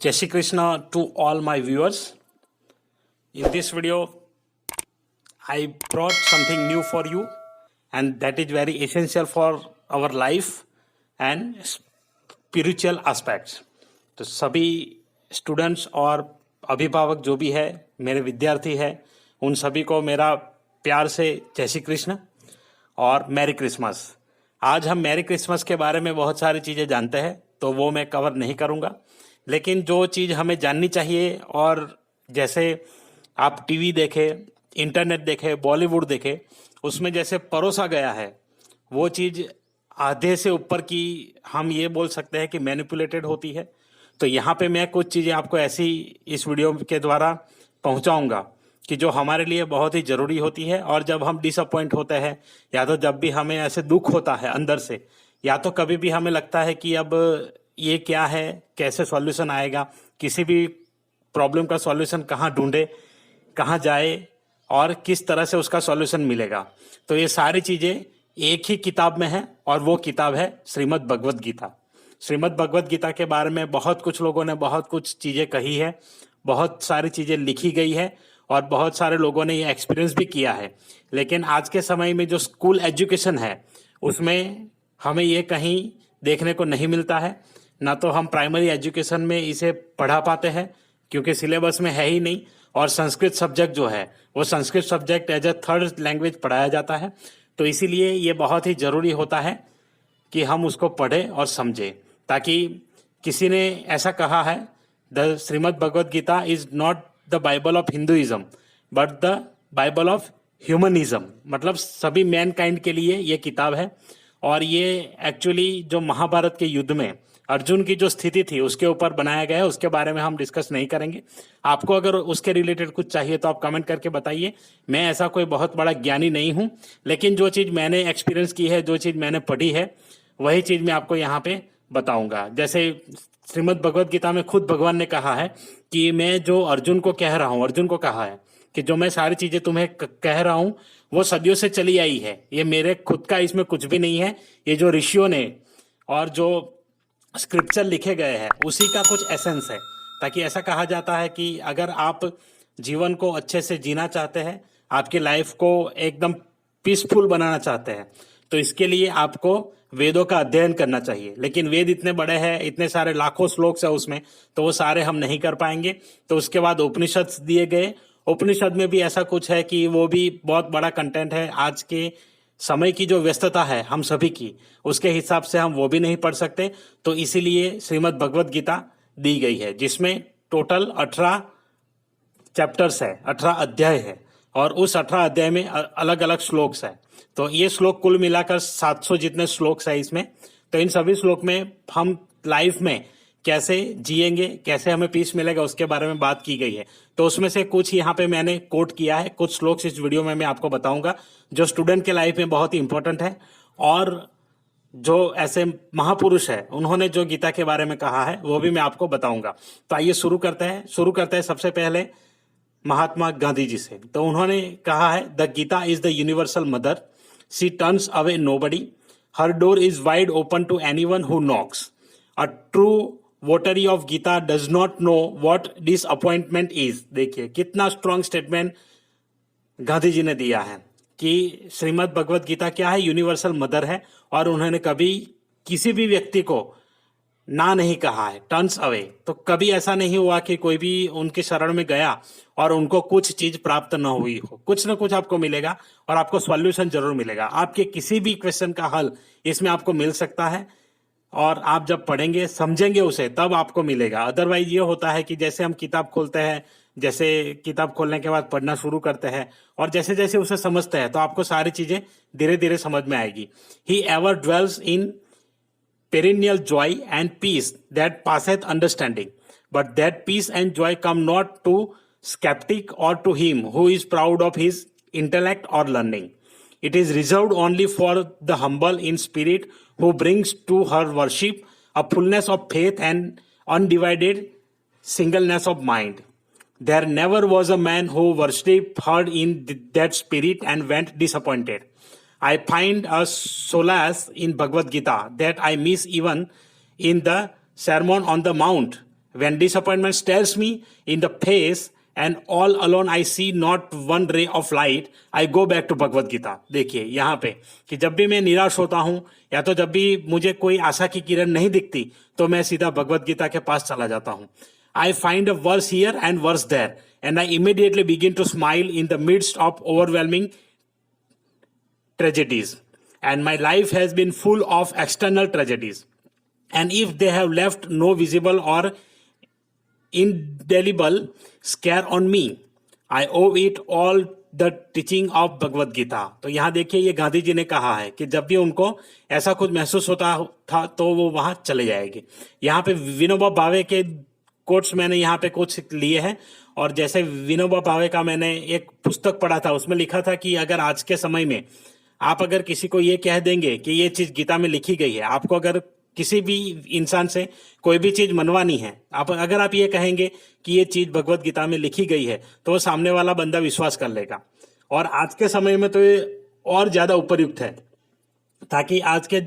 Jai Shri Krishna to all my viewers. In this video, I brought something new for you, and that is very essential for our life and spiritual aspects. तो सभी students और अभिभावक जो भी है, मेरे विद्यार्थी है, उन सभी को मेरा प्यार से जय श्री कृष्ण और मैरी क्रिसमस। आज हम मैरी क्रिसमस के बारे में बहुत सारी चीज़ें जानते हैं, तो वो मैं कवर नहीं करूँगा, लेकिन जो चीज़ हमें जाननी चाहिए, और जैसे आप टीवी देखें, इंटरनेट देखें, बॉलीवुड देखें, उसमें जैसे परोसा गया है वो चीज़ आधे से ऊपर की हम ये बोल सकते हैं कि मैनिपुलेटेड होती है। तो यहाँ पे मैं कुछ चीज़ें आपको ऐसी इस वीडियो के द्वारा पहुँचाऊँगा कि जो हमारे लिए बहुत ही ज़रूरी होती है। और जब हम डिसअपॉइंट होते हैं, या तो जब भी हमें ऐसे दुख होता है अंदर से, या तो कभी भी हमें लगता है कि अब ये क्या है, कैसे सॉल्यूशन आएगा, किसी भी प्रॉब्लम का सॉल्यूशन कहाँ ढूंढे, कहाँ जाए और किस तरह से उसका सॉल्यूशन मिलेगा, तो ये सारी चीज़ें एक ही किताब में है, और वो किताब है श्रीमद् भगवद गीता। श्रीमद् भगवद गीता के बारे में बहुत कुछ लोगों ने बहुत कुछ चीज़ें कही है, बहुत सारी चीज़ें लिखी गई है, और बहुत सारे लोगों ने ये एक्सपीरियंस भी किया है। लेकिन आज के समय में जो स्कूल एजुकेशन है, उसमें हमें ये कहीं देखने को नहीं मिलता है। ना तो हम प्राइमरी एजुकेशन में इसे पढ़ा पाते हैं, क्योंकि सिलेबस में है ही नहीं। और संस्कृत सब्जेक्ट जो है, वो Sanskrit subject as a third language पढ़ाया जाता है। तो इसीलिए ये बहुत ही ज़रूरी होता है कि हम उसको पढ़ें और समझें, ताकि किसी ने ऐसा कहा है, the Shrimad Bhagavad Gita is not the Bible of Hinduism but the Bible of humanism. मतलब सभी मैनकाइंड के लिए ये किताब है। और ये एक्चुअली जो महाभारत के युद्ध में अर्जुन की जो स्थिति थी उसके ऊपर बनाया गया है। उसके बारे में हम डिस्कस नहीं करेंगे। आपको अगर उसके रिलेटेड कुछ चाहिए तो आप कमेंट करके बताइए। मैं ऐसा कोई बहुत बड़ा ज्ञानी नहीं हूं, लेकिन जो चीज़ मैंने एक्सपीरियंस की है, जो चीज़ मैंने पढ़ी है, वही चीज़ मैं आपको यहाँ पे बताऊंगा। जैसे श्रीमद् भगवद गीता में खुद भगवान ने कहा है कि मैं जो अर्जुन को कह रहा हूँ, अर्जुन को कहा है कि जो मैं सारी चीज़ें तुम्हें कह रहा हूँ वो सदियों से चली आई है, ये मेरे खुद का इसमें कुछ भी नहीं है। ये जो ऋषियों ने और जो स्क्रिप्चर लिखे गए हैं उसी का कुछ एसेंस है। ताकि ऐसा कहा जाता है कि अगर आप जीवन को अच्छे से जीना चाहते हैं, आपकी लाइफ को एकदम पीसफुल बनाना चाहते हैं, तो इसके लिए आपको वेदों का अध्ययन करना चाहिए। लेकिन वेद इतने बड़े हैं, इतने सारे लाखों श्लोक है उसमें, तो वो सारे हम नहीं कर पाएंगे। तो उसके बाद उपनिषद दिए गए। उपनिषद में भी ऐसा कुछ है कि वो भी बहुत बड़ा कंटेंट है। आज के समय की जो व्यस्तता है हम सभी की, उसके हिसाब से हम वो भी नहीं पढ़ सकते। तो इसीलिए श्रीमद् भगवद गीता दी गई है, जिसमें टोटल 18 चैप्टर्स है, 18 अध्याय है, और उस 18 अध्याय में अलग अलग श्लोक्स है। तो ये श्लोक कुल मिलाकर 700 जितने श्लोक्स है इसमें। तो इन सभी श्लोक में हम लाइफ में कैसे जिएंगे, कैसे हमें पीस मिलेगा, उसके बारे में बात की गई है। तो उसमें से कुछ यहाँ पे मैंने कोट किया है, कुछ श्लोक्स इस वीडियो में मैं आपको बताऊंगा जो स्टूडेंट के लाइफ में बहुत ही इंपॉर्टेंट है। और जो ऐसे महापुरुष है उन्होंने जो गीता के बारे में कहा है वो भी मैं आपको बताऊंगा। तो आइए शुरू करते हैं सबसे पहले महात्मा गांधी जी से। तो उन्होंने कहा है, the Gita is the universal mother, she turns away nobody, her door is wide open to anyone who knocks, a true votary of Gita does not know what disappointment is. देखिए कितना स्ट्रॉन्ग स्टेटमेंट गांधी जी ने दिया है कि श्रीमद् भगवद गीता क्या है, यूनिवर्सल मदर है, और उन्होंने कभी किसी भी व्यक्ति को ना नहीं कहा है, टर्न्स अवे। तो कभी ऐसा नहीं हुआ कि कोई भी उनके शरण में गया और उनको कुछ चीज प्राप्त न हुई हो। कुछ ना कुछ आपको मिलेगा, और आपको सॉल्यूशन जरूर मिलेगा। आपके किसी भी क्वेश्चन का हल इसमें आपको मिल सकता है, और आप जब पढ़ेंगे समझेंगे उसे तब आपको मिलेगा। अदरवाइज ये होता है कि जैसे हम किताब खोलते हैं, जैसे किताब खोलने के बाद पढ़ना शुरू करते हैं, और जैसे जैसे उसे समझते हैं तो आपको सारी चीजें धीरे धीरे समझ में आएगी। He ever dwells in perennial joy and peace that passeth understanding, but that peace and joy come not to skeptic or to him who is proud of his intellect or learning. It is reserved only for the humble in spirit who brings to her worship a fullness of faith and undivided singleness of mind. There never was a man who worshipped her in that spirit and went disappointed. I find a solace in Bhagavad Gita that I miss even in the Sermon on the Mount, When disappointment stares me in the face and all alone I see not one ray of light, I go back to Bhagavad Gita. देखिए यहाँ पे कि जब भी मैं निराश होता हूँ या तो जब भी मुझे कोई आशा की किरण नहीं दिखती तो मैं सीधा भगवत गीता के पास चला जाता हूँ। I find a verse here and verse there and I immediately begin to smile in the midst of overwhelming tragedies. And my life has been full of external tragedies. And if they have left no visible or indelible scare on me, I owe it all the teaching of Bhagavad Gita. तो यहाँ देखिए ये गांधी जी ने कहा है कि जब भी उनको ऐसा कुछ महसूस होता था तो वो वहां चले जाएंगे। यहाँ पे विनोबा भावे के कोट्स मैंने यहाँ पे कुछ लिए हैं और जैसे विनोबा भावे का मैंने एक पुस्तक पढ़ा था उसमें लिखा था कि अगर आज के समय में आप अगर किसी को ये कह देंगे कि ये चीज गीता में लिखी गई है, आपको अगर किसी भी इंसान से कोई भी चीज मनवानी है, अगर आप ये कहेंगे कि ये चीज भगवत गीता में लिखी गई है तो वो सामने वाला बंदा विश्वास कर लेगा। और आज के समय में तो ये और ज्यादा उपयुक्त है, ताकि आज के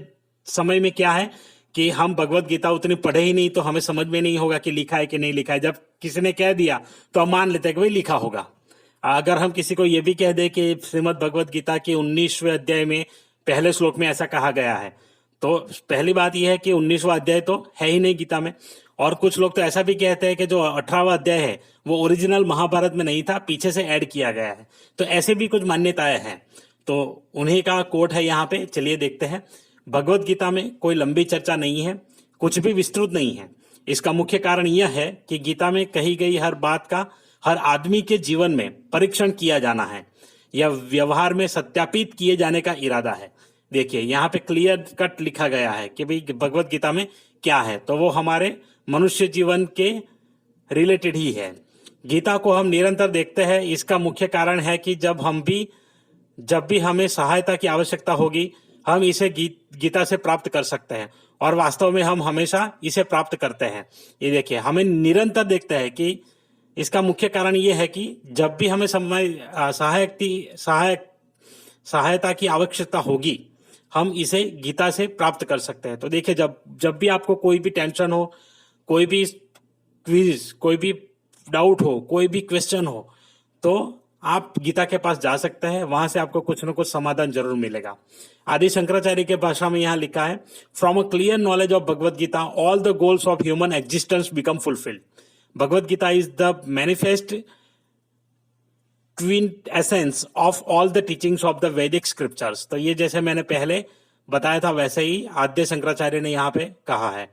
समय में क्या है कि हम भगवत गीता उतनी पढ़े ही नहीं तो हमें समझ में नहीं होगा कि लिखा है कि नहीं लिखा है। जब किसी ने कह दिया तो हम मान लेते हैं कि भाई लिखा होगा। अगर हम किसी को ये भी कह दे कि श्रीमद् भगवत गीता के 19वें अध्याय में पहले श्लोक में ऐसा कहा गया है, तो पहली बात यह है कि 19वां अध्याय तो है ही नहीं गीता में। और कुछ लोग तो ऐसा भी कहते हैं कि जो 18वां अध्याय है वो ओरिजिनल महाभारत में नहीं था, पीछे से ऐड किया गया है। तो ऐसे भी कुछ मान्यताएं हैं, तो उन्हीं का कोट है यहाँ पे। चलिए देखते हैं। भगवत गीता में कोई लंबी चर्चा नहीं है, कुछ भी विस्तृत नहीं है। इसका मुख्य कारण यह है कि गीता में कही गई हर बात का हर आदमी के जीवन में परीक्षण किया जाना है या व्यवहार में सत्यापित किए जाने का इरादा है। देखिए यहाँ पे क्लियर कट लिखा गया है कि भाई भगवत गीता में क्या है, तो वो हमारे मनुष्य जीवन के रिलेटेड ही है। गीता को हम निरंतर देखते हैं। इसका मुख्य कारण है कि जब भी हमें सहायता की आवश्यकता होगी हम इसे गीता से प्राप्त कर सकते हैं, और वास्तव में हम हमेशा इसे प्राप्त करते हैं। ये देखिए हमें निरंतर देखते हैं कि इसका मुख्य कारण ये है कि जब भी हमें सहायता की आवश्यकता होगी हम इसे गीता से प्राप्त कर सकते हैं। तो देखिए जब भी आपको कोई भी टेंशन हो, कोई भी क्विज, कोई भी डाउट हो, कोई भी क्वेश्चन हो, तो आप गीता के पास जा सकते हैं। वहां से आपको कुछ न कुछ समाधान जरूर मिलेगा। आदि शंकराचार्य के भाषा में यहाँ लिखा है, from a clear knowledge of Bhagavad Gita all the goals of human existence become fulfilled. Bhagavad Gita is the manifest quintessence of all the teachings of the Vedic scriptures. तो ये जैसे मैंने पहले बताया था वैसे ही आद्य शंकराचार्य ने यहाँ पे कहा है।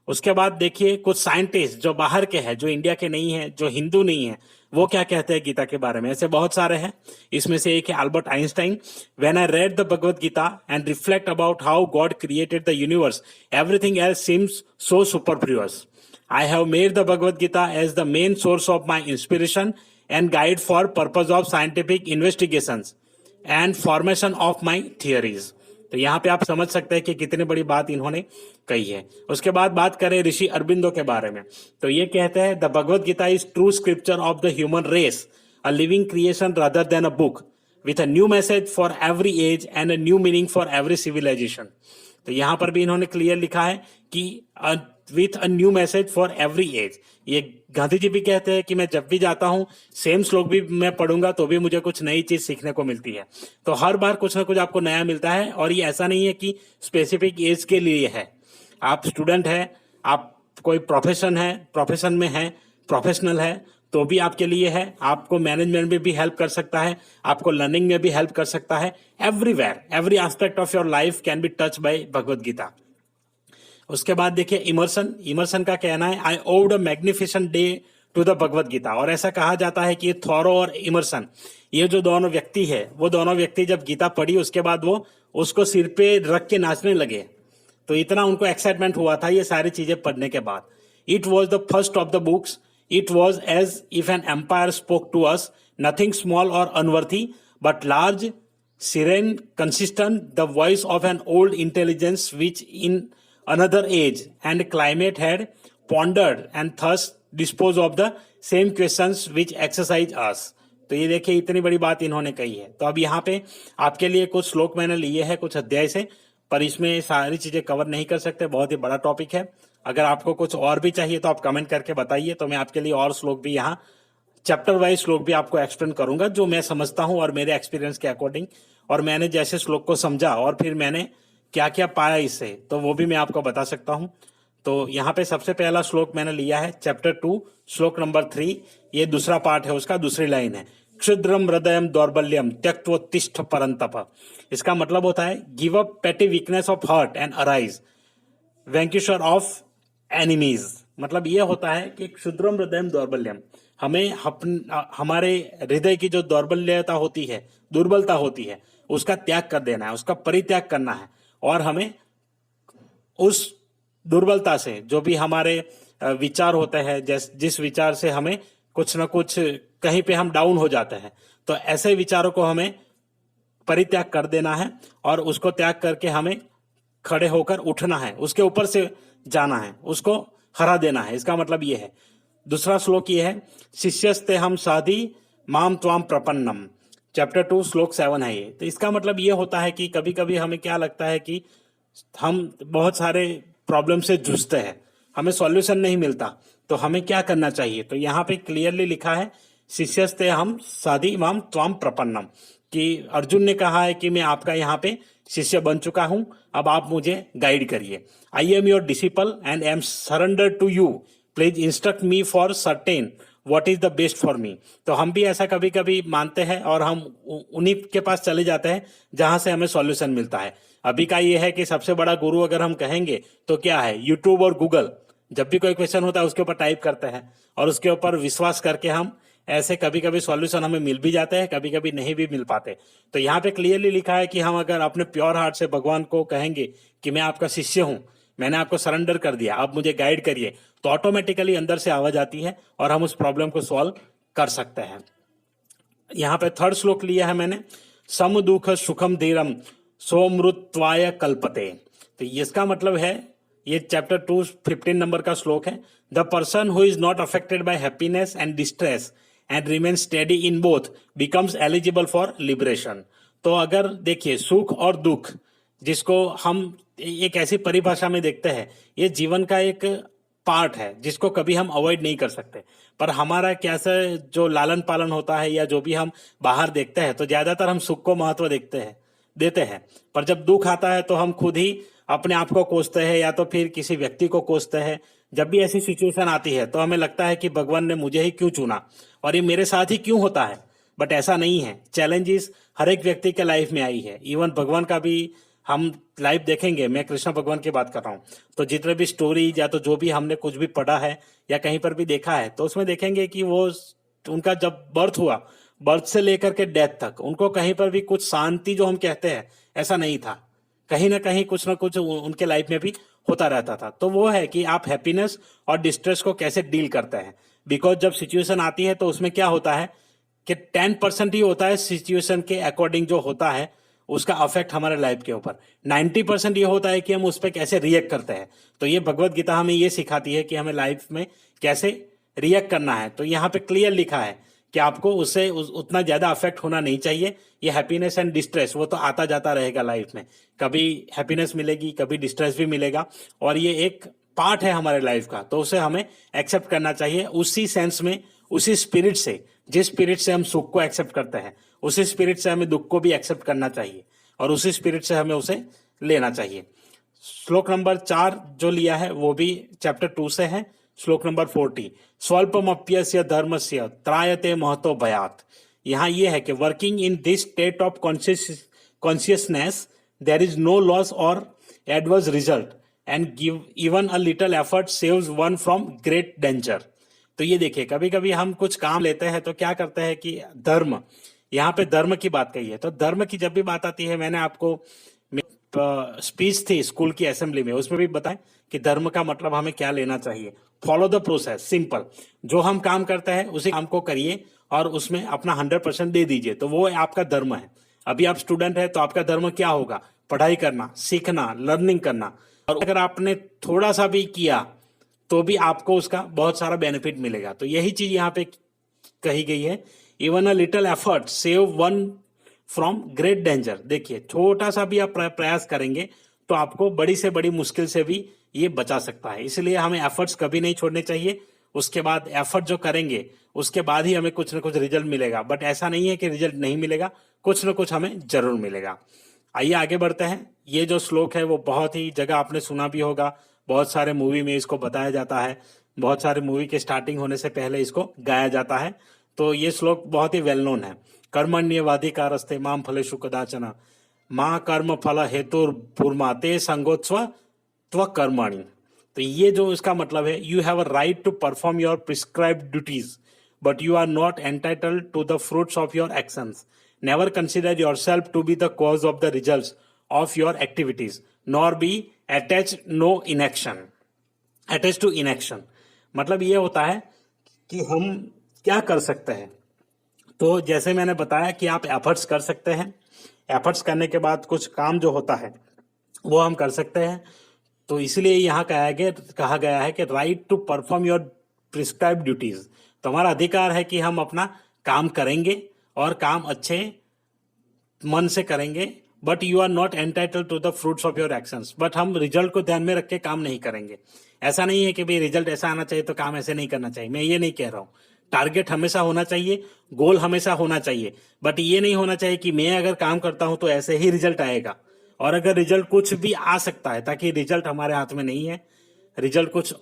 उसके बाद देखिए कुछ साइंटिस्ट जो बाहर के हैं, जो इंडिया के नहीं है, जो हिंदू नहीं है, वो क्या कहते हैं गीता के बारे में। ऐसे बहुत सारे हैं, इसमें से एक है Albert Einstein. When I read the Bhagavad Gita and reflect about how God created the universe, everything else seems so superfluous. I have made the Bhagavad Gita as the main source of my inspiration and guide for purpose of scientific investigations and formation of my theories। तो यहाँ पे आप समझ सकते हैं कि कितनी बड़ी बात इन्होंने कही है। उसके बाद बात करें ऋषि अरबिंदो के बारे में, तो ये कहते हैं the Bhagavad Gita is true scripture of the human race, a living creation rather than a book with a new message for every age and a new meaning for every civilisation. तो यहाँ पर भी इन्होंने क्लियर लिखा है कि with a new message for every age. ये गांधी जी भी कहते हैं कि मैं जब भी जाता हूँ सेम श्लोक भी मैं पढ़ूंगा तो भी मुझे कुछ नई चीज सीखने को मिलती है। तो हर बार कुछ ना कुछ आपको नया मिलता है, और ये ऐसा नहीं है कि स्पेसिफिक एज के लिए है। आप स्टूडेंट है, आप कोई प्रोफेशन में है, प्रोफेशनल है, तो भी आपके लिए है। आपको मैनेजमेंट में भी हेल्प कर सकता है, आपको लर्निंग में भी हेल्प कर सकता है। Everywhere, every aspect of your life can be touch by Bhagavad Gita. उसके बाद देखिए इमर्सन का कहना है, I owed a magnificent day to the Bhagavad Gita. और ऐसा कहा जाता है कि थॉरो और इमर्सन, ये जो दोनों व्यक्ति है, वो दोनों व्यक्ति जब गीता पढ़ी उसके बाद वो उसको सिर पे रख के नाचने लगे। तो इतना उनको एक्साइटमेंट हुआ था ये सारी चीजें पढ़ने के बाद। It was the first of the books, it was as if an empire spoke to us, nothing small or unworthy but large, serene, consistent, the voice of an old intelligence which in another age and climate had pondered and thus disposed of the same questions which exercise us। तो ये देखिए इतनी बड़ी बात इन्होंने कही है। तो अब यहाँ पे आपके लिए कुछ श्लोक मैंने लिए हैं कुछ अध्याय से, पर इसमें सारी चीजें कवर नहीं कर सकते, बहुत ही बड़ा टॉपिक है। अगर आपको कुछ और भी चाहिए तो आप कमेंट करके बताइए, तो मैं आपके लिए और श्लोक भी यहाँ चैप्टर वाइज श्लोक भी आपको एक्सप्लेन करूंगा जो मैं समझता हूं और मेरे एक्सपीरियंस के अकॉर्डिंग, और मैंने जैसे श्लोक को समझा और फिर मैंने क्या क्या पाया इससे, तो वो भी मैं आपको बता सकता हूं। तो यहाँ पे सबसे पहला श्लोक मैंने लिया है चैप्टर 2 श्लोक नंबर 3। ये दूसरा पार्ट है, उसका दूसरी लाइन है, क्षुद्रम हृदयम दौर्बल्यम त्यक्त्वोत्तिष्ठ परंतप। इसका मतलब होता है give up petty weakness of heart and arise vanquisher of enemies. मतलब ये होता है कि क्षुद्रम हृदयम दौर्बल्यम, हमें हमारे हृदय की जो दौर्बल्यता होती है, दुर्बलता होती है, उसका त्याग कर देना है, उसका परित्याग करना है, और हमें उस दुर्बलता से जो भी हमारे विचार होते हैं, जिस विचार से हमें कुछ ना कुछ कहीं पे हम डाउन हो जाते हैं, तो ऐसे विचारों को हमें परित्याग कर देना है और उसको त्याग करके हमें खड़े होकर उठना है, उसके ऊपर से जाना है, उसको हरा देना है। इसका मतलब ये है। दूसरा श्लोक ये है, शिष्यस्ते हम साधि माम त्वाम प्रपन्नम, चैप्टर 2 श्लोक 7 है ये। तो इसका मतलब ये होता है कि कभी कभी हमें क्या लगता है कि हम बहुत सारे प्रॉब्लम से जूझते हैं, हमें सॉल्यूशन नहीं मिलता, तो हमें क्या करना चाहिए। तो यहाँ पे क्लियरली लिखा है शिष्यस्ते हम साधि माम त्वाम प्रपन्नम, कि अर्जुन ने कहा है कि मैं आपका यहाँ पे शिष्य बन चुका हूं, अब आप मुझे गाइड करिए। I am your disciple and am surrender to you, please instruct me for certain what is the best for me. तो हम भी ऐसा कभी कभी मानते हैं और हम उन्हीं के पास चले जाते हैं जहां से हमें सॉल्यूशन मिलता है। अभी का ये है कि सबसे बड़ा गुरु अगर हम कहेंगे तो क्या है, यूट्यूब और गूगल। जब भी कोई क्वेश्चन होता है उसके ऊपर टाइप करते हैं और उसके ऊपर विश्वास करके हम ऐसे कभी कभी सॉल्यूशन हमें मिल भी जाते हैं, कभी कभी नहीं भी मिल पाते। तो यहाँ पे क्लियरली लिखा है कि हम अगर अपने प्योर हार्ट से भगवान को कहेंगे कि मैं आपका शिष्य हूं, मैंने आपको सरेंडर कर दिया, आप मुझे गाइड करिए, तो ऑटोमेटिकली अंदर से आवाज आती है और हम उस प्रॉब्लम को सॉल्व कर सकते हैं। यहाँ पे थर्ड श्लोक लिया है मैंने, सम दुख सुखम धीरम सोमृत्वाय कल्पते। तो इसका मतलब है, ये चैप्टर 2 15 नंबर का श्लोक है, the person who is not affected by happiness and distress and remain steady in both becomes eligible for liberation. तो अगर देखिए, सुख और दुख जिसको हम एक ऐसी परिभाषा में देखते हैं, ये जीवन का एक पार्ट है जिसको कभी हम अवॉइड नहीं कर सकते। पर हमारा कैसे जो लालन पालन होता है या जो भी हम बाहर देखते हैं, तो ज्यादातर हम सुख को महत्व देते हैं, पर जब दुख आता है तो हम खुद ही अपने आप को कोसते हैं या तो फिर किसी व्यक्ति को कोसते हैं। जब भी ऐसी सिचुएशन आती है तो हमें लगता है कि भगवान ने मुझे ही क्यों चुना और ये मेरे साथ ही क्यों होता है। बट ऐसा नहीं है, चैलेंजेस हर एक व्यक्ति के लाइफ में आई है। इवन भगवान का भी हम लाइफ देखेंगे, मैं कृष्ण भगवान की बात कर रहा हूँ, तो जितने भी स्टोरी या तो जो भी हमने कुछ भी पढ़ा है या कहीं पर भी देखा है, तो उसमें देखेंगे कि वो उनका जब बर्थ हुआ, बर्थ से लेकर के डेथ तक उनको कहीं पर भी कुछ शांति जो हम कहते हैं ऐसा नहीं था। कहीं ना कहीं कुछ ना कुछ उनके लाइफ में भी होता रहता था। तो वो है कि आप हैप्पीनेस और डिस्ट्रेस को कैसे डील करते हैं। बिकॉज जब सिचुएशन आती है तो उसमें क्या होता है कि 10% ही होता है सिचुएशन के अकॉर्डिंग जो होता है उसका अफेक्ट हमारे लाइफ के ऊपर, 90% ये होता है कि हम उस पर कैसे रिएक्ट करते हैं। तो ये भगवत गीता हमें ये सिखाती है कि हमें लाइफ में कैसे रिएक्ट करना है। तो यहाँ पे क्लियर लिखा है कि आपको उससे उतना ज्यादा अफेक्ट होना नहीं चाहिए। ये हैप्पीनेस एंड डिस्ट्रेस वो तो आता जाता रहेगा लाइफ में, कभी हैप्पीनेस मिलेगी, कभी डिस्ट्रेस भी मिलेगा, और ये एक पार्ट है हमारे लाइफ का। तो उसे हमें एक्सेप्ट करना चाहिए उसी सेंस में, उसी स्पिरिट से, जिस स्पिरिट से हम सुख को एक्सेप्ट करते हैं उसी स्पिरिट से हमें दुख को भी एक्सेप्ट करना चाहिए और उसी स्पिरिट से हमें उसे लेना चाहिए। श्लोक नंबर 4 जो लिया है वो भी चैप्टर 2 से है, श्लोक नंबर 40, स्वल्पमप्यस्य धर्मस्य त्रायते महतो भयात। यहाँ ये है कि working in this state of consciousness there is no loss or adverse result and give even a little effort saves one from great danger. तो ये देखिए, कभी कभी हम कुछ काम लेते हैं तो क्या करते हैं कि धर्म, यहाँ पे धर्म की बात कही है, तो धर्म की जब भी बात आती है, मैंने आपको स्पीच थी स्कूल की असेंबली में, उसमें भी बताएं कि धर्म का मतलब हमें क्या लेना चाहिए। फॉलो द प्रोसेस, सिंपल, जो हम काम करते हैं उसी काम को करिए और उसमें अपना 100% दे दीजिए, तो वो आपका धर्म है। अभी आप स्टूडेंट है तो आपका धर्म क्या होगा, पढ़ाई करना, सीखना, लर्निंग करना, और अगर आपने थोड़ा सा भी किया तो भी आपको उसका बहुत सारा बेनिफिट मिलेगा। तो यही चीज यहाँ पे कही गई है, even a little effort save one from great danger. देखिए, छोटा सा भी आप प्रयास करेंगे तो आपको बड़ी से बड़ी मुश्किल से भी ये बचा सकता है। इसलिए हमें एफर्ट्स कभी नहीं छोड़ने चाहिए। उसके बाद एफर्ट जो करेंगे उसके बाद ही हमें कुछ ना कुछ रिजल्ट मिलेगा, बट ऐसा नहीं है कि रिजल्ट नहीं मिलेगा, कुछ ना कुछ हमें जरूर मिलेगा। आइए आगे बढ़ते हैं। ये जो श्लोक है वो बहुत ही जगह आपने सुना भी होगा, बहुत सारे मूवी में इसको बताया जाता है, बहुत सारे मूवी के स्टार्टिंग होने से पहले इसको गाया जाता है। तो ये श्लोक बहुत ही वेल नोन है। कर्मण्येवाधिकारस्ते माम फलेषु कदाचन माँ कर्म फल हेतुर्भूर्मा ते संगोत्स्व त्व कर्मणि। तो ये जो इसका मतलब है, you have a right to perform your prescribed duties but you are not entitled to the fruits of your actions. Never consider yourself to be the cause of the results of your activities nor be attach no inaction attach to inaction. मतलब ये होता है कि हम क्या कर सकते हैं। तो जैसे मैंने बताया कि आप एफर्ट्स कर सकते हैं, एफर्ट्स करने के बाद कुछ काम जो होता है वो हम कर सकते हैं। तो इसलिए यहाँ कहा गया है कि right to perform your prescribe duties. तो हमारा अधिकार है कि हम अपना काम करेंगे और काम अच्छे मन से करेंगे, but you are not entitled to the fruits of your actions. But हम रिजल्ट को ध्यान में रख के काम नहीं करेंगे। ऐसा नहीं है कि भाई रिजल्ट ऐसा आना चाहिए तो काम ऐसे नहीं करना चाहिए, मैं ये नहीं कह रहा हूँ। टारगेट हमेशा होना चाहिए, गोल हमेशा होना चाहिए, बट ये नहीं होना चाहिए कि मैं अगर काम करता हूं तो ऐसे ही रिजल्ट आएगा। और अगर रिजल्ट कुछ भी आ सकता है, ताकि रिजल्ट हमारे हाथ में नहीं है, रिजल्ट कुछ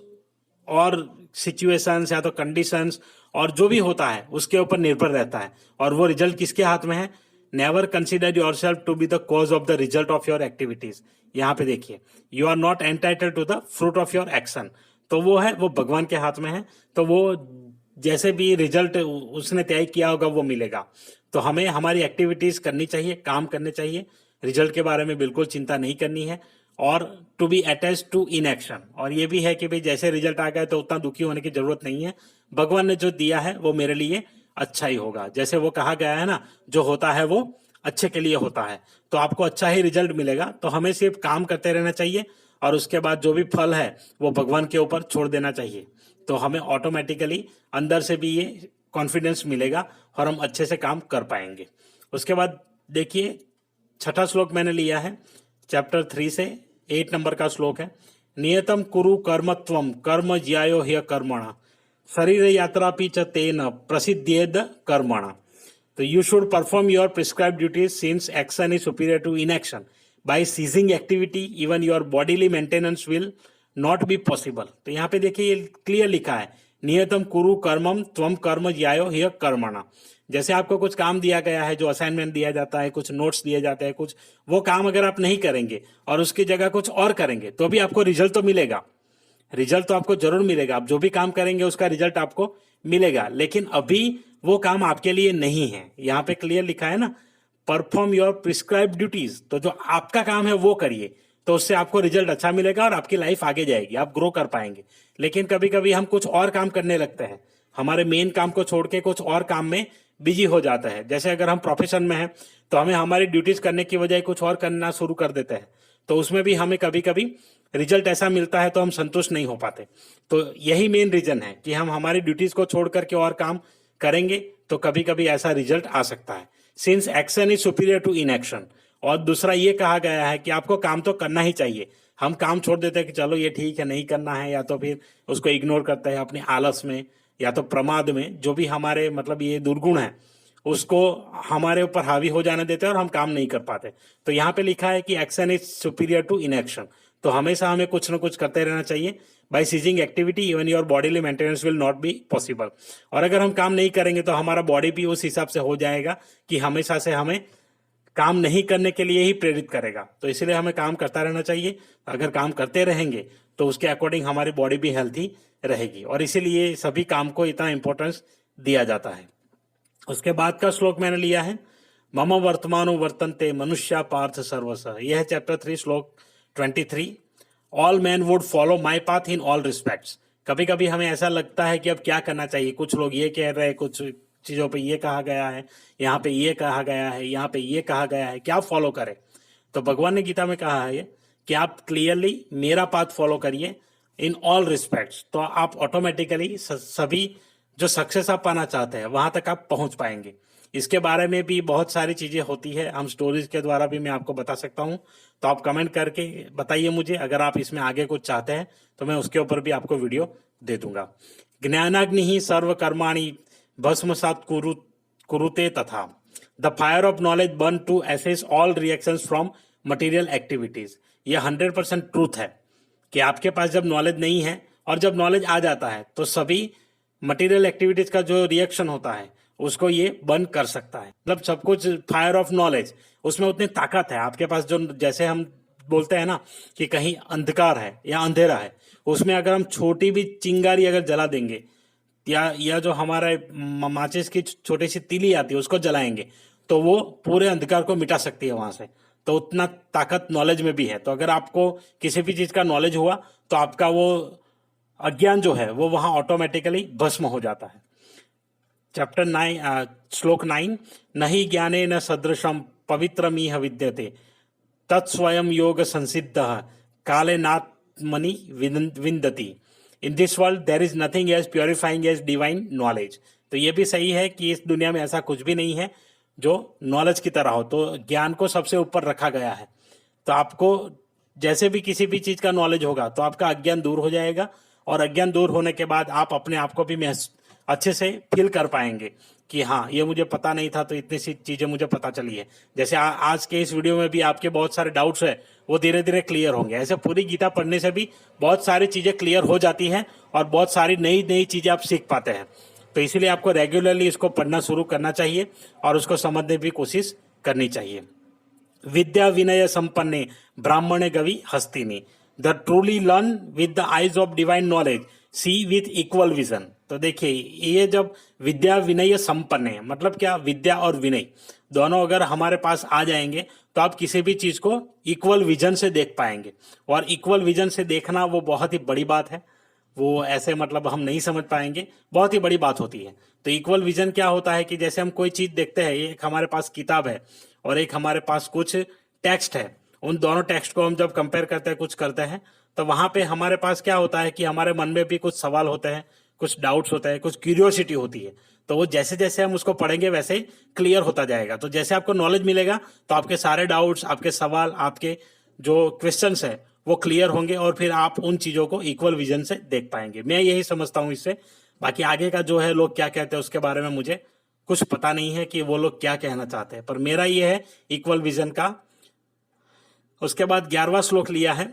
और सिचुएशंस या तो कंडीशंस और जो भी होता है उसके ऊपर निर्भर रहता है। और वो रिजल्ट किसके हाथ में है? Never consider yourself to be the cause of the result of your activities. यहाँ पे देखिए, you are not entitled to the fruit of your action. तो वो भगवान के हाथ में है। तो वो जैसे भी रिजल्ट उसने तय किया होगा वो मिलेगा। तो हमें हमारी एक्टिविटीज करनी चाहिए, काम करने चाहिए, रिजल्ट के बारे में बिल्कुल चिंता नहीं करनी है। और to be attach to inaction. और ये भी है कि भाई जैसे रिजल्ट आ गया तो उतना दुखी होने की जरूरत नहीं है। भगवान ने जो दिया है वो मेरे लिए अच्छा ही होगा। जैसे वो कहा गया है ना, जो होता है वो अच्छे के लिए होता है। तो आपको अच्छा ही रिजल्ट मिलेगा। तो हमें सिर्फ काम करते रहना चाहिए और उसके बाद जो भी फल है वो भगवान के ऊपर छोड़ देना चाहिए। तो हमें ऑटोमेटिकली अंदर से भी ये कॉन्फिडेंस मिलेगा और हम अच्छे से काम कर पाएंगे। उसके बाद देखिए, छठा श्लोक मैंने लिया है चैप्टर 3 से, 8 नंबर का श्लोक है। नियतम कुरु कर्मत्वम कर्म ज्यायो ह्य कर्मणा शरीर यात्रापि च तेन प्रसिद्धेद कर्मणा। तो you should perform your prescribe duties since action is superior to inaction. By ceasing activity even your bodily maintenance will not be possible. तो यहाँ पे देखिए ये क्लियर लिखा है, नियतम कुरु कर्मम त्वम कर्म ज्यायो ह्य कर्मणा। जैसे आपको कुछ काम दिया गया है, जो असाइनमेंट दिया जाता है, कुछ नोट्स दिए जाते हैं, कुछ वो काम अगर आप नहीं करेंगे और उसकी जगह कुछ और करेंगे तो भी आपको रिजल्ट तो मिलेगा। रिजल्ट तो आपको जरूर मिलेगा। आप जो भी काम करेंगे उसका रिजल्ट आपको मिलेगा, लेकिन अभी वो काम आपके लिए नहीं है। यहाँ पे क्लियर लिखा है ना, परफॉर्म योर प्रिस्क्राइब ड्यूटीज। तो जो आपका काम है वो करिए, तो उससे आपको रिजल्ट अच्छा मिलेगा और आपकी लाइफ आगे जाएगी, आप ग्रो कर पाएंगे। लेकिन कभी कभी हम कुछ और काम करने लगते हैं, हमारे मेन काम को छोड़ के कुछ और काम में बिजी हो जाता है। जैसे अगर हम प्रोफेशन में हैं तो हमें हमारी ड्यूटीज करने की बजाय कुछ और करना शुरू कर देते हैं, तो उसमें भी हमें कभी कभी रिजल्ट ऐसा मिलता है तो हम संतुष्ट नहीं हो पाते। तो यही मेन रीजन है कि हम हमारी ड्यूटीज को छोड़ करके और काम करेंगे तो कभी कभी ऐसा रिजल्ट आ सकता है। Since action is superior to inaction. और दूसरा ये कहा गया है कि आपको काम तो करना ही चाहिए। हम काम छोड़ देते हैं कि चलो ये ठीक है, नहीं करना है, या तो फिर उसको इग्नोर करते हैं अपने आलस में या तो प्रमाद में, जो भी हमारे मतलब ये दुर्गुण है उसको हमारे ऊपर हावी हो जाने देते हैं और हम काम नहीं कर पाते। तो यहाँ पे लिखा है कि action is superior to inaction. तो हमेशा हमें कुछ ना कुछ करते रहना चाहिए। By ceasing activity even your bodily maintenance will not be possible. और अगर हम काम नहीं करेंगे तो हमारा बॉडी भी उस हिसाब से हो जाएगा कि हमेशा से हमें काम नहीं करने के लिए ही प्रेरित करेगा। तो इसलिए हमें काम करता रहना चाहिए। अगर काम करते रहेंगे तो उसके अकॉर्डिंग हमारी बॉडी भी हेल्थी रहेगी, और इसीलिए सभी काम को इतना इंपॉर्टेंस दिया जाता है। उसके बाद का श्लोक मैंने लिया है, मम वर्तमानो वर्तन्ते मनुष्या पार्थ सर्वस। यह है चैप्टर 3 श्लोक 23। All man would follow my path in all respects. कभी कभी हमें ऐसा लगता है कि अब क्या करना चाहिए, कुछ लोग ये कह रहे हैं, कुछ चीजों पे ये कहा गया है, यहाँ पे ये कहा गया है, यहाँ पे ये कहा गया है, क्या फॉलो करें। तो भगवान ने गीता में कहा है कि आप क्लियरली मेरा पाथ फॉलो करिए इन ऑल रिस्पेक्ट्स। तो आप ऑटोमेटिकली सभी जो सक्सेस आप पाना चाहते हैं वहां तक आप पहुंच पाएंगे। इसके बारे में भी बहुत सारी चीजें होती है, हम स्टोरीज के द्वारा भी मैं आपको बता सकता हूँ। तो आप कमेंट करके बताइए मुझे, अगर आप इसमें आगे कुछ चाहते हैं तो मैं उसके ऊपर भी आपको वीडियो दे दूंगा। ज्ञानाग्नि ही सर्व कर्माणि भस्मसात कुरुते तथा the fire of knowledge burn to ashes all reactions from material activities. ये 100% ट्रूथ है कि आपके पास जब नॉलेज नहीं है और जब नॉलेज आ जाता है तो सभी मटेरियल एक्टिविटीज का जो रिएक्शन होता है उसको ये बंद कर सकता है। मतलब सब कुछ फायर ऑफ नॉलेज, उसमें उतनी ताकत है आपके पास। जो जैसे हम बोलते हैं ना कि कहीं अंधकार है या अंधेरा है, उसमें अगर हम छोटी भी चिंगारी अगर जला देंगे या जो हमारा माचिस की छोटी सी तीली आती है उसको जलाएंगे तो वो पूरे अंधकार को मिटा सकती है वहां से। तो उतना ताकत नॉलेज में भी है। तो अगर आपको किसी भी चीज का नॉलेज हुआ तो आपका वो अज्ञान जो है वो वहां ऑटोमेटिकली भस्म हो जाता है। चैप्टर 9 श्लोक 9, नहीं ज्ञाने न सदृशम पवित्रमिह विद्यते तत्स्वयं योग संसिद्ध काले नात्मनि विन्दति। In this world there is nothing as purifying as divine knowledge. तो ये भी सही है कि इस दुनिया में ऐसा कुछ भी नहीं है जो नॉलेज की तरह हो। तो ज्ञान को सबसे ऊपर रखा गया है। तो आपको जैसे भी किसी भी चीज का नॉलेज होगा तो आपका अज्ञान दूर हो जाएगा, और अज्ञान दूर होने के बाद आप अपने आप को भी अच्छे से फील कर पाएंगे कि हाँ ये मुझे पता नहीं था तो इतनी सी चीजें मुझे पता चली है। जैसे आज के इस वीडियो में भी आपके बहुत सारे डाउट्स है वो धीरे धीरे क्लियर होंगे। ऐसे पूरी गीता पढ़ने से भी बहुत सारी चीजें क्लियर हो जाती हैं और बहुत सारी नई नई चीजें आप सीख पाते हैं। तो इसीलिए आपको रेगुलरली इसको पढ़ना शुरू करना चाहिए और उसको समझने की कोशिश करनी चाहिए। विद्या विनय संपन्ने ब्राह्मणे गवि हस्तिनी the truly learned with the eyes of divine knowledge see with equal vision. तो देखिए ये जब विद्या विनय संपन्न है मतलब क्या, विद्या और विनय दोनों अगर हमारे पास आ जाएंगे तो आप किसी भी चीज को इक्वल विजन से देख पाएंगे। और इक्वल विजन से देखना वो बहुत ही बड़ी बात है, वो ऐसे मतलब हम नहीं समझ पाएंगे, बहुत ही बड़ी बात होती है। तो इक्वल विजन क्या होता है कि जैसे हम कोई चीज देखते हैं, एक हमारे पास किताब है और एक हमारे पास कुछ टेक्स्ट है, उन दोनों टेक्स्ट को हम जब कंपेयर करते हैं कुछ करते हैं तो वहां पे हमारे पास क्या होता है कि हमारे मन में भी कुछ सवाल होते हैं, कुछ डाउट्स होते हैं, कुछ क्यूरियोसिटी होती है। तो वो जैसे जैसे हम उसको पढ़ेंगे वैसे क्लियर होता जाएगा। तो जैसे आपको नॉलेज मिलेगा तो आपके सारे डाउट्स, आपके सवाल, आपके जो क्वेश्चंस है वो क्लियर होंगे और फिर आप उन चीजों को इक्वल विजन से देख पाएंगे। मैं यही समझता हूं इससे। बाकी आगे का जो है लोग क्या कहते हैं उसके बारे में मुझे कुछ पता नहीं है कि वो लोग क्या कहना चाहते हैं, पर मेरा ये है इक्वल विजन का। उसके बाद 11वां श्लोक लिया है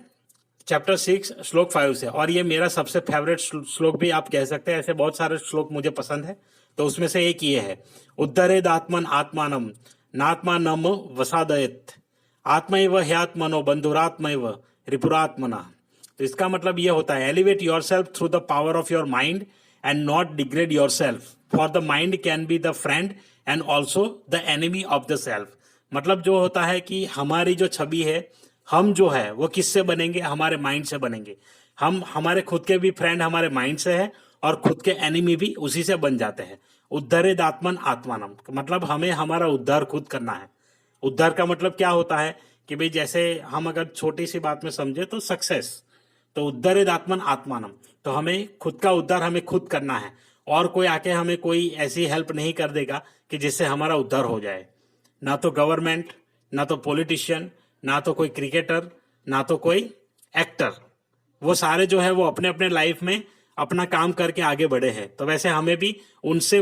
चैप्टर 6 श्लोक 5 से, और ये मेरा सबसे फेवरेट श्लोक भी आप कह सकते हैं। ऐसे बहुत सारे श्लोक मुझे पसंद है, तो उसमें से एक ये है, उद्धरेद आत्मन आत्मानम नात्मानम वसादयत आत्मैव ह्यात्मनो बंधुरात्मैव रिपुरात्मना। तो इसका मतलब ये होता है, elevate yourself through the power of your mind and not degrade yourself, for the mind can be the friend and also the enemy of the self. मतलब जो होता है कि हमारी जो छवि है, हम जो है वो किससे बनेंगे, हमारे माइंड से बनेंगे। हम हमारे खुद के भी फ्रेंड हमारे माइंड से है और खुद के एनिमी भी उसी से बन जाते हैं। उद्धरेद आत्मन आत्मानम मतलब हमें हमारा उद्धार खुद करना है। उद्धार का मतलब क्या होता है कि भाई जैसे हम अगर छोटी सी बात में समझे तो सक्सेस, तो उद्धरेद आत्मन आत्मानम, तो हमें खुद का उद्धार हमें खुद करना है और कोई आके हमें कोई ऐसी हेल्प नहीं कर देगा कि जिससे हमारा उद्धार हो जाए। ना तो गवर्नमेंट, ना तो पॉलिटिशियन, ना तो कोई क्रिकेटर, ना तो कोई एक्टर, वो सारे जो है वो अपने अपने लाइफ में अपना काम करके आगे बढ़े हैं। तो वैसे हमें भी उनसे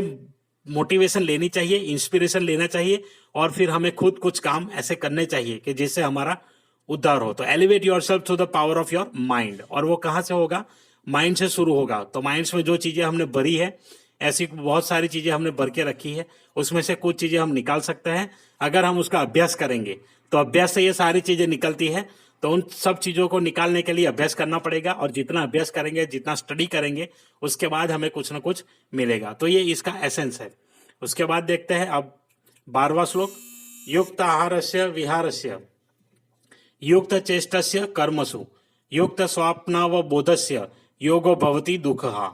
मोटिवेशन लेनी चाहिए, इंस्पिरेशन लेना चाहिए और फिर हमें खुद कुछ काम ऐसे करने चाहिए कि जिससे हमारा उद्धार हो। तो elevate yourself through the power of your mind, और वो कहाँ से होगा, माइंड से शुरू होगा। तो माइंड्स में जो चीजें हमने भरी है, ऐसी बहुत सारी चीजें हमने भर के रखी है, उसमें से कुछ चीजें हम निकाल सकते हैं अगर हम उसका अभ्यास करेंगे। तो अभ्यास से ये सारी चीजें निकलती है, तो उन सब चीजों को निकालने के लिए अभ्यास करना पड़ेगा, और जितना अभ्यास करेंगे, जितना स्टडी करेंगे, उसके बाद हमें कुछ ना कुछ मिलेगा। तो ये इसका एसेंस है। उसके बाद देखते हैं अब 12वां श्लोक, युक्त आहारस्य विहारस्य युक्त चेष्टस्य कर्मसु युक्त स्वाप्नावबोधस्य योगो भवति दुःखः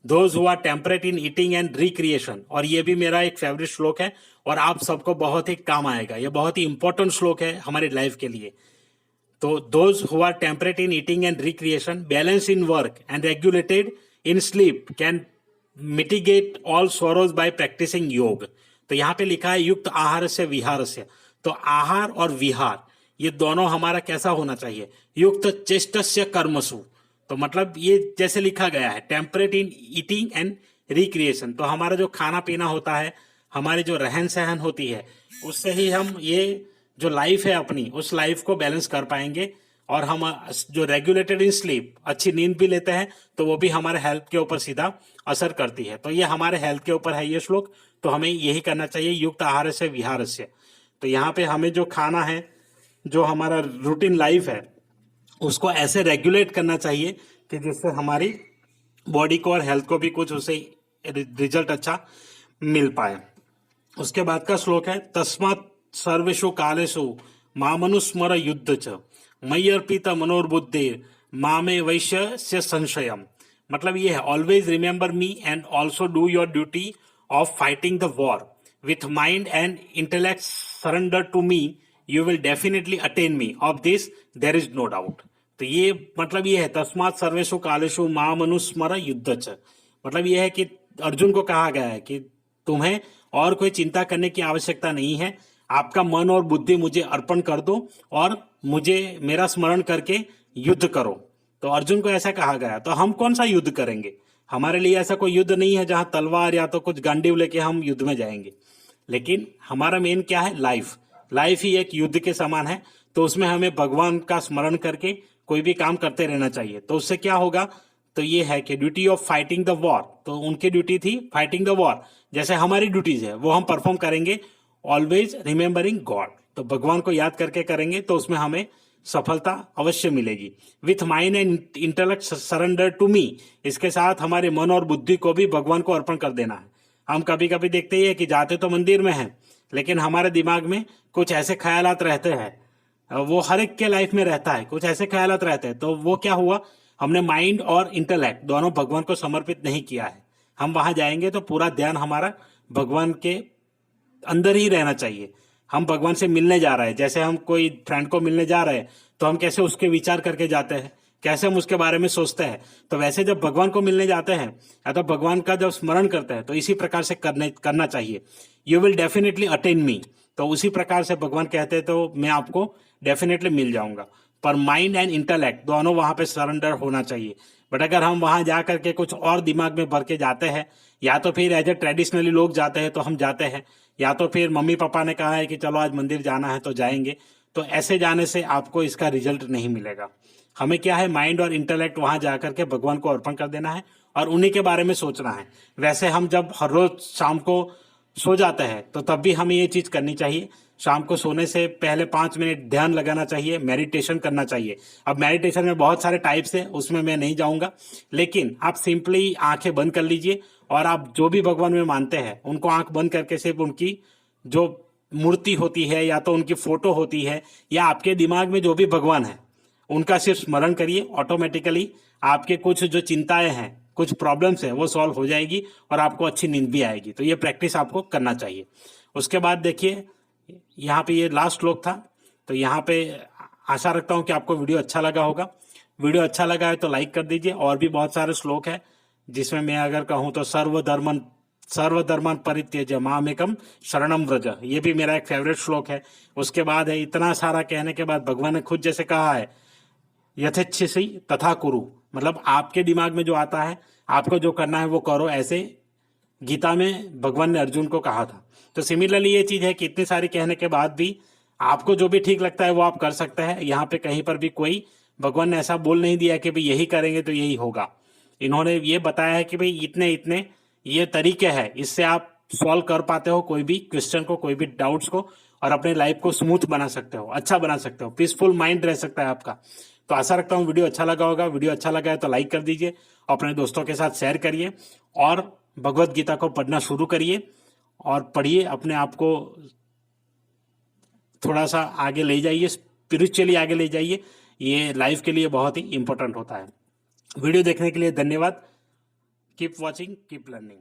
those who are temperate in eating and recreation. और ये भी मेरा एक फेवरेट श्लोक है और आप सबको बहुत ही काम आएगा। ये बहुत ही इंपॉर्टेंट श्लोक है हमारी लाइफ के लिए। तो those who are temperate in eating and recreation, balance in work and regulated in sleep can mitigate all sorrows by practising yoga. तो यहाँ पे लिखा है युक्त आहार से विहार से। तो आहार और विहार ये दोनों हमारा कैसा होना चाहिए? युक्त चेष्टस्य कर्मसु। तो मतलब ये जैसे लिखा गया है temperate in eating and recreation. तो हमारा जो खाना पीना होता है, हमारी जो रहन सहन होती है, उससे ही हम ये जो लाइफ है अपनी, उस लाइफ को बैलेंस कर पाएंगे। और हम जो रेगुलेटेड इन स्लीप, अच्छी नींद भी लेते हैं, तो वो भी हमारे हेल्थ के ऊपर सीधा असर करती है। तो ये हमारे हेल्थ के ऊपर है ये श्लोक। तो हमें यही करना चाहिए, युक्त आहार से विहार से। तो यहाँ पे हमें जो खाना है, जो हमारा रूटीन लाइफ है, उसको ऐसे रेगुलेट करना चाहिए कि जिससे हमारी बॉडी को और हेल्थ को भी कुछ उससे रिजल्ट अच्छा मिल पाए। उसके बाद का श्लोक है तस्मात् सर्वेषु कालेषु मामनुस्मर युद्ध च मयि अर्पित मनोर्बुद्धि मामे वैश्य से संशयम। मतलब ये है always remember me and also do your duty of fighting the war with mind and intellect surrender to me, you will definitely attain me, of this there is no doubt. तो ये मतलब ये है तस्मात् सर्वेषु कालेषु मामनुस्मर युद्ध च। मतलब ये है कि अर्जुन को कहा गया है कि तुम्हें और कोई चिंता करने की आवश्यकता नहीं है, आपका मन और बुद्धि मुझे अर्पण कर दो और मुझे मेरा स्मरण करके युद्ध करो। तो अर्जुन को ऐसा कहा गया। तो हम कौन सा युद्ध करेंगे? हमारे लिए ऐसा कोई युद्ध नहीं है जहां तलवार या तो कुछ गांडीव लेके हम युद्ध में जाएंगे। लेकिन हमारा मेन क्या है? लाइफ ही एक युद्ध के समान है। तो उसमें हमें भगवान का स्मरण करके कोई भी काम करते रहना चाहिए। तो उससे क्या होगा? तो ये है कि duty of fighting the war. तो उनकी ड्यूटी थी फाइटिंग द वॉर, जैसे हमारी ड्यूटीज है वो हम परफॉर्म करेंगे, ऑलवेज रिमेंबरिंग गॉड। तो भगवान को याद करके करेंगे तो उसमें हमें सफलता अवश्य मिलेगी। With mind and intellect surrender to me, इसके साथ हमारे मन और बुद्धि को भी भगवान को अर्पण कर देना है। हम कभी कभी देखते ही है कि जाते तो मंदिर में हैं, लेकिन हमारे दिमाग में कुछ ऐसे ख्यालात रहते हैं, वो हर एक के लाइफ में रहता है, कुछ ऐसे ख्यालात रहते हैं। तो वो क्या हुआ? हमने माइंड और इंटेलेक्ट दोनों भगवान को समर्पित नहीं किया है। हम वहां जाएंगे तो पूरा ध्यान हमारा भगवान के अंदर ही रहना चाहिए। हम भगवान से मिलने जा रहे हैं, जैसे हम कोई फ्रेंड को मिलने जा रहे हैं तो हम कैसे उसके विचार करके जाते हैं, कैसे हम उसके बारे में सोचते हैं, तो वैसे जब भगवान को मिलने जाते हैं या तो भगवान का जब स्मरण करते हैं तो इसी प्रकार से करना चाहिए। यू विल डेफिनेटली अटेन मी। तो उसी प्रकार से भगवान कहते हैं तो मैं आपको डेफिनेटली मिल जाऊंगा। पर माइंड एंड इंटेलेक्ट दोनों वहां पे सरेंडर होना चाहिए। बट अगर हम वहां जा करके कुछ और दिमाग में भर के जाते हैं, या तो फिर एज ए ट्रेडिशनली लोग जाते हैं तो हम जाते हैं, या तो फिर मम्मी पापा ने कहा है कि चलो आज मंदिर जाना है तो जाएंगे, तो ऐसे जाने से आपको इसका रिजल्ट नहीं मिलेगा। हमें क्या है? माइंड और इंटेलेक्ट वहां जाकर के भगवान को अर्पण कर देना है और उन्हीं के बारे में सोचना है। वैसे हम जब हर रोज शाम को सो जाते हैं तो तब भी हमें ये चीज करनी चाहिए। शाम को सोने से पहले 5 मिनट ध्यान लगाना चाहिए, मेडिटेशन करना चाहिए। अब मेडिटेशन में बहुत सारे टाइप्स है, उसमें मैं नहीं जाऊंगा, लेकिन आप सिंपली आंखें बंद कर लीजिए और आप जो भी भगवान में मानते हैं उनको आंख बंद करके सिर्फ उनकी जो मूर्ति होती है या तो उनकी फोटो होती है या आपके दिमाग में जो भी भगवान है उनका सिर्फ स्मरण करिए। ऑटोमेटिकली आपके कुछ जो चिंताएं हैं, कुछ प्रॉब्लम्स है, वो सॉल्व हो जाएगी और आपको अच्छी नींद भी आएगी। तो ये प्रैक्टिस आपको करना चाहिए। उसके बाद देखिए यहाँ पे ये लास्ट श्लोक था। तो यहाँ पे आशा रखता हूँ कि आपको वीडियो अच्छा लगा होगा। वीडियो अच्छा लगा है तो लाइक कर दीजिए। और भी बहुत सारे श्लोक है जिसमें मैं अगर कहूँ तो सर्वधर्मन परित्यज्य मामेकम शरणम व्रज, ये भी मेरा एक फेवरेट श्लोक है। उसके बाद है इतना सारा कहने के बाद भगवान ने खुद जैसे कहा है यथेच्छसि तथा कुरु, मतलब आपके दिमाग में जो आता है आपको जो करना है वो करो, ऐसे गीता में भगवान ने अर्जुन को कहा था। तो सिमिलरली ये चीज है कि इतनी सारी कहने के बाद भी आपको जो भी ठीक लगता है वो आप कर सकते हैं। यहाँ पे कहीं पर भी कोई भगवान ने ऐसा बोल नहीं दिया कि भाई यही करेंगे तो यही होगा। इन्होंने ये बताया है कि भाई इतने इतने ये तरीके हैं, इससे आप सॉल्व कर पाते हो कोई भी क्वेश्चन को, कोई भी डाउट्स को, और अपने लाइफ को स्मूथ बना सकते हो, अच्छा बना सकते हो, पीसफुल माइंड रह सकता है आपका। तो आशा रखता हूँ वीडियो अच्छा लगा होगा। वीडियो अच्छा लगा है तो लाइक कर दीजिए, अपने दोस्तों के साथ शेयर करिए और भगवत गीता को पढ़ना शुरू करिए और पढ़िए, अपने आप को थोड़ा सा आगे ले जाइए, स्पिरिचुअली आगे ले जाइए। ये लाइफ के लिए बहुत ही इंपॉर्टेंट होता है। वीडियो देखने के लिए धन्यवाद। Keep watching, keep learning.